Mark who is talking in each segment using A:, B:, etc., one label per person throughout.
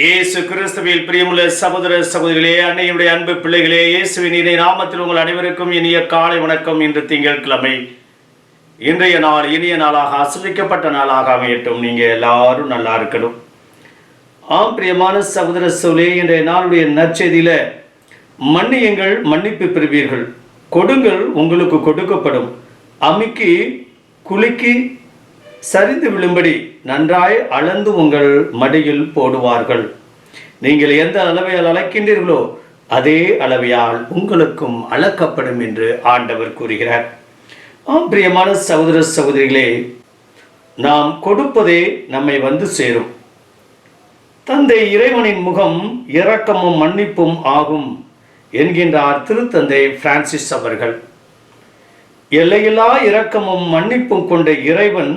A: இயேசு கிறிஸ்துவில் பிரியமுள்ள சகோதர சகோதரிகளே, அன்னையுடைய அன்பு பிள்ளைகளே, இயேசுவின் இனிய நாமத்தில் உங்கள் அனைவருக்கும் இனிய காலை வணக்கம். இன்று திங்கட்கிழமை. இன்றைய நாள் இனிய நாளாக ஆசிர்வதிக்கப்பட்ட நாளாக அமையட்டும். நீங்க எல்லாரும் நல்லா இருக்கணும். பிரியமான சகோதர சகோதரிகளே, இன்றைய நாளுடைய நற்செய்தியில மன்னியுங்கள், மன்னிப்பு பெறுவீர்கள், கொடுங்கள், உங்களுக்கு கொடுக்கப்படும், அமுக்கி குலுக்கி சரிந்து விழும்படி நன்றாய் அளந்து உங்கள் மடியில் போடுவார்கள். நீங்கள் எந்த அளவையால் அளக்கின்றீர்களோ அதே அளவையால் உங்களுக்கும் அளக்கப்படும் என்று ஆண்டவர் கூறுகிறார். பிரியமான சகோதர சகோதரிகளே, நாம் கொடுப்பதே நம்மை வந்து சேரும். தந்தை இறைவனின் முகம் இரக்கமும் மன்னிப்பும் ஆகும் என்கின்றார் திருத்தந்தை பிரான்சிஸ் அவர்கள். எல்லையில்லா இரக்கமும் மன்னிப்பும் கொண்ட இறைவன்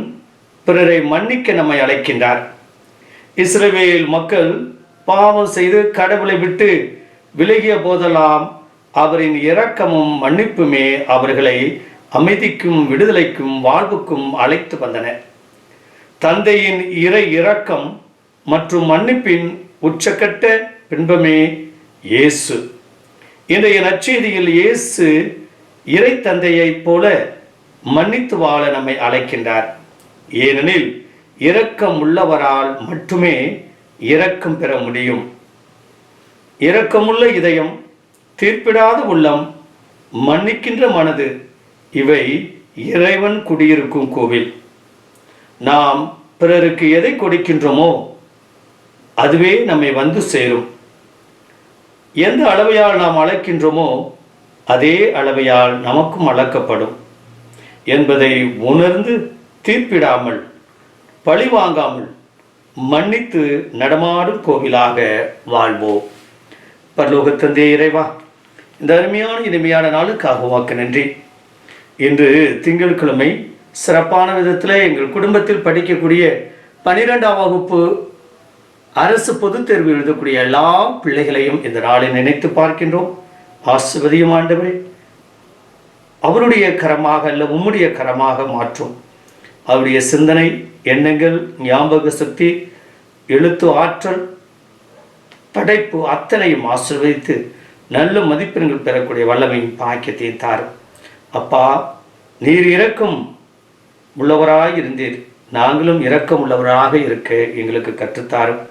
A: பிறரை மன்னிக்க நம்மை அழைக்கின்றார். இஸ்ரவேல் மக்கள் பாவம் செய்து கடவுளை விட்டு விலகிய போதெல்லாம் அவரின் இரக்கமும் மன்னிப்புமே அவர்களை அமைதிக்கும் விடுதலைக்கும் வாழ்வுக்கும் அழைத்து வந்தன. தந்தையின் இறை இரக்கம் மற்றும் மன்னிப்பின் உச்சக்கட்ட பின்பமே இயேசு. இன்றைய நற்செய்தியில் இயேசு இறை தந்தையைப் போல மன்னித்து வாழ நம்மை அழைக்கின்றார். ஏனெனில் இரக்கம் உள்ளவரால் மட்டுமே இரக்கம் பெற முடியும். இரக்கமுள்ள இதயம், தீர்ப்பிடாத உள்ளம், மன்னிக்கின்ற மனது, இவை இறைவன் குடியிருக்கும் கோவில். நாம் பிறருக்கு எதை கொடுக்கின்றோமோ அதுவே நம்மை வந்து சேரும். எந்த அளவையால் நாம் அளக்கின்றோமோ அதே அளவையால் நமக்கும் அளக்கப்படும் என்பதை உணர்ந்து தீர்ப்பிடாமல், பழி வாங்காமல், மன்னித்து நடமாடும் கோவிலாக வாழ்வோம். பரலோக தந்தை இறைவா, இந்த அருமையான இனிமையான நாளுக்காக உமக்கு நன்றி. இன்று திங்கட்கிழமை சிறப்பான விதத்தில் எங்கள் குடும்பத்தில் படிக்கக்கூடிய 12ஆம் வகுப்பு அரசு பொதுத் தேர்வு எழுதக்கூடிய எல்லா பிள்ளைகளையும் இந்த நாளை நினைத்து பார்க்கின்றோம். ஆசிர்வதியும் ஆண்டவரே, அவருடைய கரமாக அல்ல உம்முடைய கரமாக மாற்றும். அவருடைய சிந்தனை, எண்ணங்கள், ஞாபக சக்தி, எழுத்து ஆற்றல், படைப்பு அத்தனையும் ஆசீர்வதித்து நல்ல மதிப்பெண்கள் பெறக்கூடிய வல்லமையும் பாக்கியத்தையும் தாரும். அப்பா, நீர் இரக்கம் உள்ளவராக இருந்தீர், நாங்களும் இரக்கம் உள்ளவராக இருக்க எங்களுக்கு கற்றுத்தாரும்.